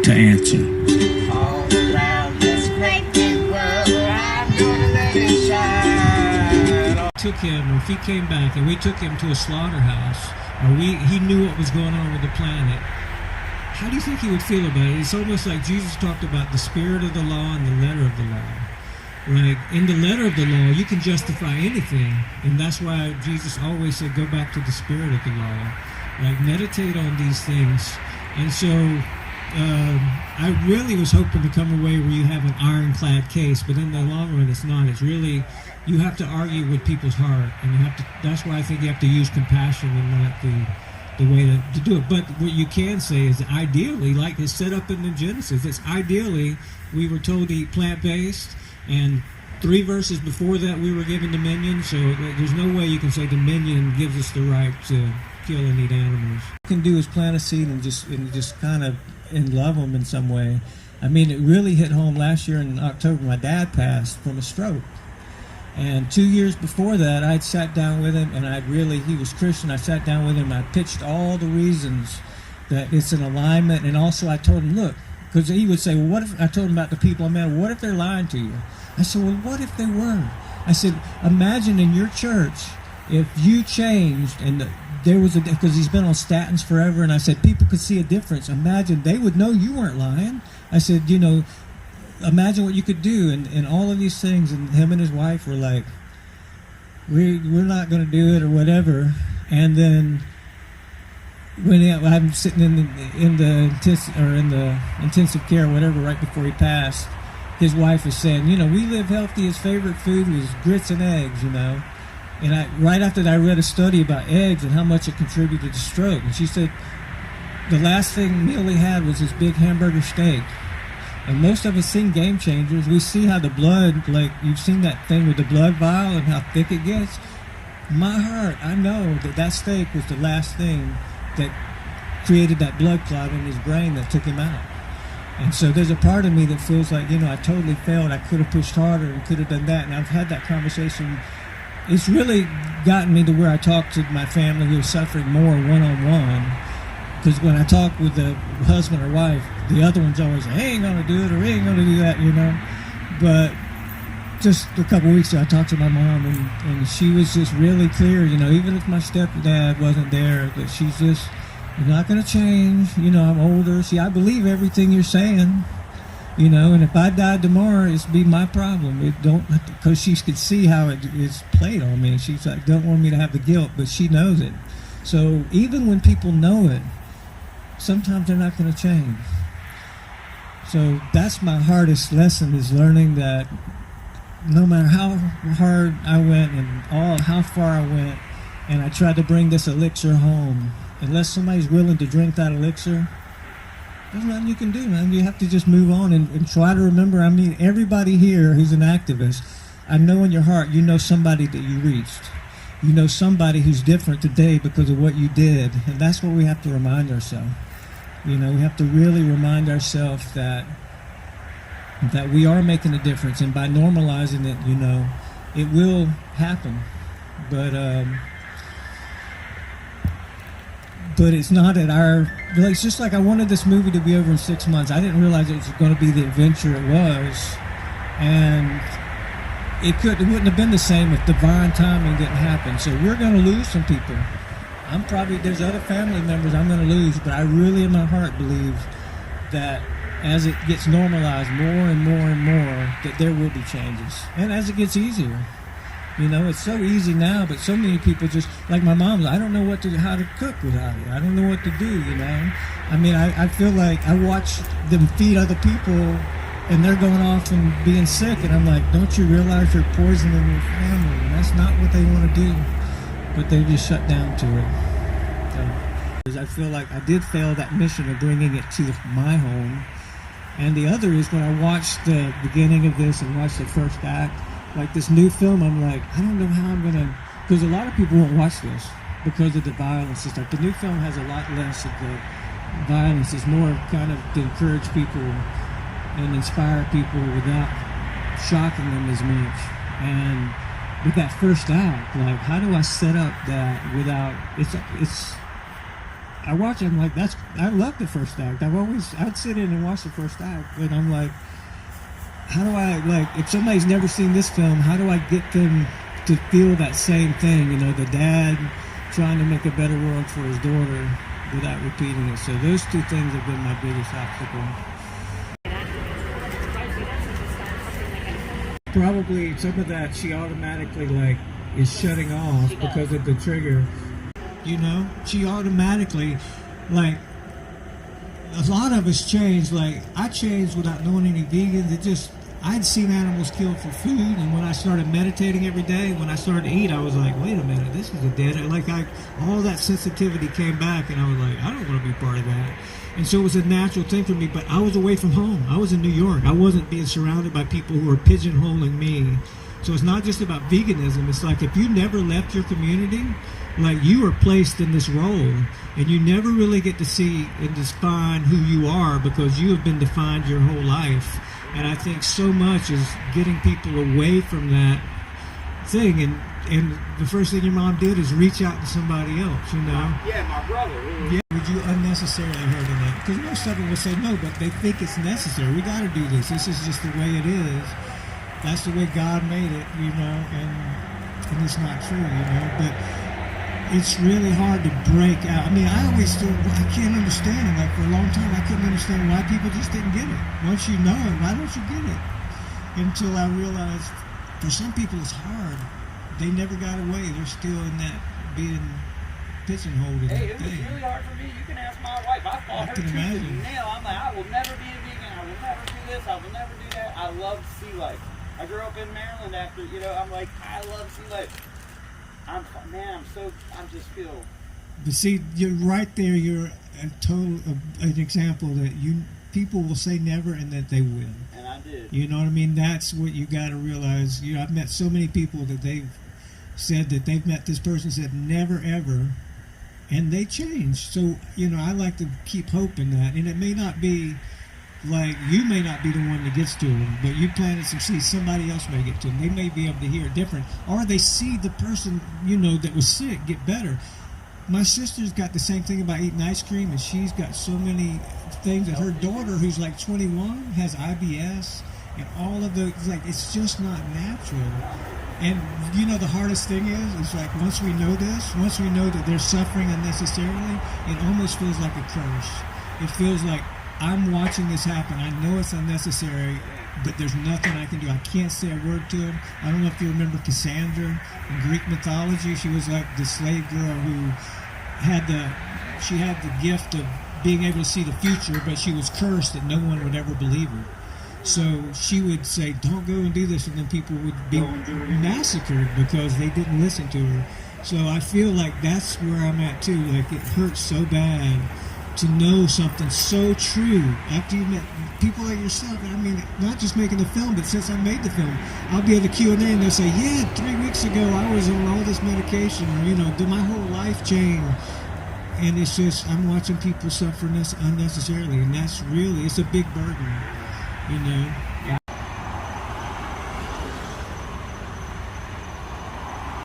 to answer. All around this great big world, I'm gonna let it shine. Took him, or if he came back and we took him to a slaughterhouse, or he knew what was going on with the planet, how do you think he would feel about it? It's almost like Jesus talked about the spirit of the law and the letter of the law. Right? In the letter of the law, you can justify anything, and that's why Jesus always said, go back to the spirit of the law. Like, meditate on these things. And so I really was hoping to come away where you have an ironclad case, but in the long run, it's not. It's really, you have to argue with people's heart, and you have to. That's why I think you have to use compassion and not the way to do it. But what you can say is that ideally, like it's set up in the Genesis, it's ideally we were told to eat plant-based, and 3 verses before that we were given dominion, so there's no way you can say dominion gives us the right to kill and eat animals. What you can do is plant a seed and just kind of love them in some way. I mean, it really hit home last year in October. My dad passed from a stroke. And 2 years before that, I'd sat down with him, and he was Christian. I sat down with him, and I pitched all the reasons that it's an alignment. And also I told him, look, because he would say, well, what if, I told him about the people I met, what if they're lying to you? I said, well, what if they weren't? I said, imagine in your church, if you changed, and there was because he's been on statins forever, and I said, people could see a difference. Imagine, they would know you weren't lying. I said, imagine what you could do, and all of these things, and him and his wife were like, we're not going to do it or whatever. And then when I'm sitting in the intensive care or whatever right before he passed, his wife was saying, we live healthy. His favorite food was grits and eggs, And right after that, I read a study about eggs and how much it contributed to stroke. And she said the last meal he had was this big hamburger steak. And most of us seen Game Changers. We see how the blood, like you've seen that thing with the blood vial and how thick it gets. My heart, I know that steak was the last thing that created that blood clot in his brain that took him out. And so there's a part of me that feels like, I totally failed. I could have pushed harder and could have done that. And I've had that conversation. It's really gotten me to where I talk to my family who are suffering more one-on-one. Because when I talk with the husband or wife, the other one's always, I ain't going to do it or ain't going to do that, But just a couple weeks ago, I talked to my mom, and she was just really clear, even if my stepdad wasn't there, that she's just, you're not going to change. I'm older. See, I believe everything you're saying, and if I died tomorrow, it'd be my problem. It don't, because she could see how it is played on me. She's like, don't want me to have the guilt, but she knows it. So even when people know it, sometimes they're not going to change. So that's my hardest lesson, is learning that no matter how hard I went and how far I went, and I tried to bring this elixir home, unless somebody's willing to drink that elixir, there's nothing you can do, man. You have to just move on and try to remember. I mean, everybody here who's an activist, I know in your heart you know somebody that you reached. You know somebody who's different today because of what you did, and that's what we have to remind ourselves. We have to really remind ourselves that we are making a difference, and by normalizing it, it will happen. But it's not at our. It's just like I wanted this movie to be over in 6 months. I didn't realize it was going to be the adventure it was, and it wouldn't have been the same if divine timing didn't happen. So we're going to lose some people. There's other family members I'm going to lose, but I really in my heart believe that as it gets normalized more and more and more, that there will be changes. And as it gets easier, it's so easy now, but so many people just, like my mom's, I don't know how to cook without it. I don't know what to do, I mean, I feel like I watch them feed other people, and they're going off and being sick, and I'm like, don't you realize you're poisoning your family? And that's not what they want to do, but they just shut down to it. So I feel like I did fail that mission of bringing it to my home. And the other is when I watched the beginning of this and watched the first act, like this new film, I'm like, I don't know how I'm going to, because a lot of people won't watch this because of the violence and stuff. The new film has a lot less of the violence. It's more kind of to encourage people and inspire people without shocking them as much. And with that first act, like, how do I set up that without, I watch it, I'm like, I love the first act. I'd sit in and watch the first act, and I'm like, how do I, like, if somebody's never seen this film, how do I get them to feel that same thing? You know, the dad trying to make a better world for his daughter without repeating it. So those two things have been my biggest obstacle. Probably some of that she automatically, like, is shutting off because of the trigger. You know, she automatically, like, a lot of us changed. Like, I changed without knowing any vegans. I'd seen animals killed for food, and when I started meditating every day, when I started to eat, I was like, wait a minute, this is a dead end. Like, all that sensitivity came back, and I was like, I don't want to be part of that. And so it was a natural thing for me, but I was away from home. I was in New York. I wasn't being surrounded by people who were pigeonholing me. So it's not just about veganism. It's like, if you never left your community, like, you are placed in this role, and you never really get to see and define who you are because you have been defined your whole life. And I think so much is getting people away from that thing. And the first thing your mom did is reach out to somebody else, you know? Yeah, my brother. Yeah, would you unnecessarily hurting it? Because most of them will say no, but they think it's necessary. We got to do this. This is just the way it is. That's the way God made it, you know? And it's not true, you know? But it's really hard to break out. I mean, I can't understand it. Like, for a long time, I couldn't understand why people just didn't get it. Once you know it, why don't you get it? Until I realized, for some people, it's hard. They never got away. They're still in that being pigeonholed in Hey, that it was thing. really hard for me. You can ask my wife. I fought her can tooth imagine. and nail. I'm like, I will never be a vegan. I will never do this. I will never do that. I love sea life. I grew up in Maryland after, you know, I'm like, I love sea life. I just feel. But see, you're right there. You're an example that people will say never and that they will. And I did. You know what I mean? That's what you got to realize. You know, I've met so many people that they've said that they've met this person, said never ever, and they changed. So, you know, I like to keep hope in that. And it may not be like, you may not be the one that gets to them, but you planted some seeds. Somebody else may get to them. They may be able to hear it different, or they see the person, you know, that was sick get better. My sister's got the same thing about eating ice cream, and she's got so many things. And her daughter, who's like 21, has IBS, and all of the, like, it's just not natural. And you know, the hardest thing is like, once we know this, once we know that they're suffering unnecessarily, it almost feels like a curse. It feels like, I'm watching this happen. I know it's unnecessary, but there's nothing I can do. I can't say a word to him. I don't know if you remember Cassandra in Greek mythology. She was like the slave girl who had the gift of being able to see the future, but she was cursed that no one would ever believe her. So she would say, don't go and do this, and then people would be massacred because they didn't listen to her. So I feel like that's where I'm at too. Like, it hurts so bad to know something so true after you met people like yourself. I mean, not just making the film, but since I made the film, I'll be at the Q&A and they'll say, yeah, 3 weeks ago I was on all this medication, or, you know, did my whole life change? And it's just, I'm watching people suffer unnecessarily, and that's really, it's a big burden, you know.